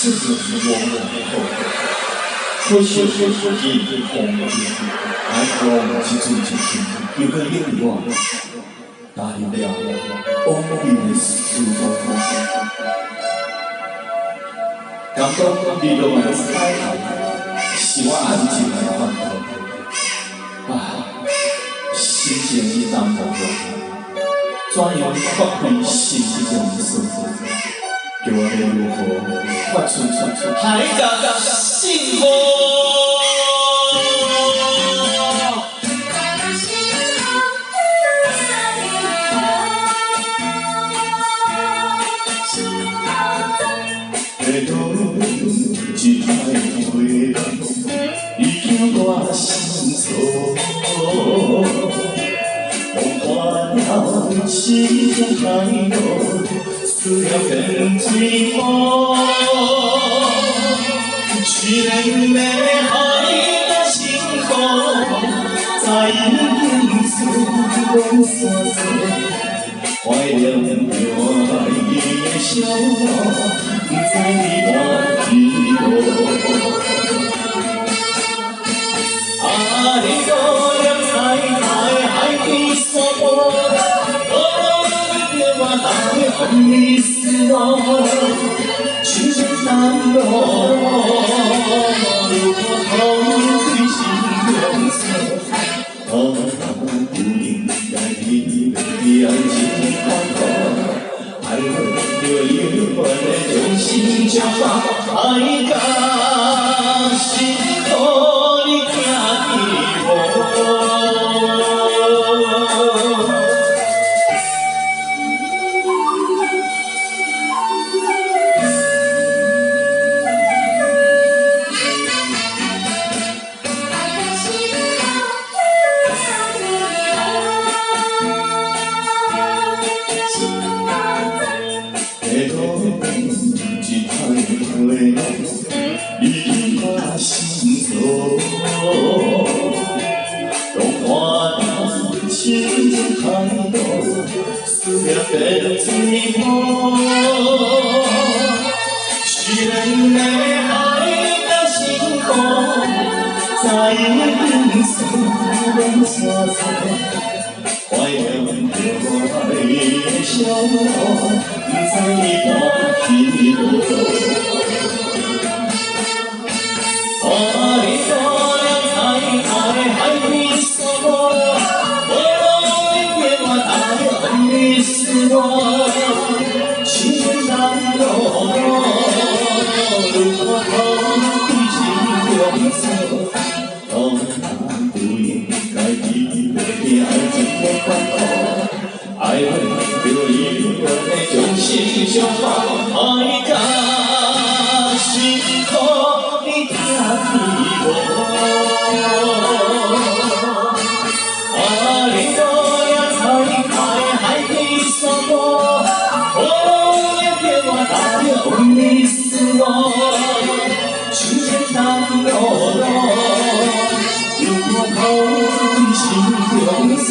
是人我可惜一空爱光一寸一寸，又个令我答应了往日的思慕。感觉你落来彩是我安静的烦恼。心情已淡薄，怎样发挥心中所？叫我要如何发出海角幸福？回头一摆回头，已经我心错。梦幻了心中太多，思量更寂寞。去年的海的星空，在影子中闪烁。怀念着爱的笑容，在你的耳朵。你多亮彩在海底沙漠，给我打的红的丝绒，青春淡落，如果空虚心中色。不应该你的爱情宽阔，爱恨就永远的用心交放，爱甲心苦你听见无？回头一摆回头，已我心错。动画的心中太多，思念更寂寞。许人的爱的星空，在银色中闪烁。怀念着爱的笑容，在你的耳朵。你多亮彩在海底沙漠，给我打的红的丝绒，青春淡落，如果空虚心中色。不应该你的爱情的宽阔，爱恨就永远的用心相放，爱甲心苦你听见无？你多亮彩在海底沙漠，给我打的红的丝绒，青春淡落。如果空虚心中色。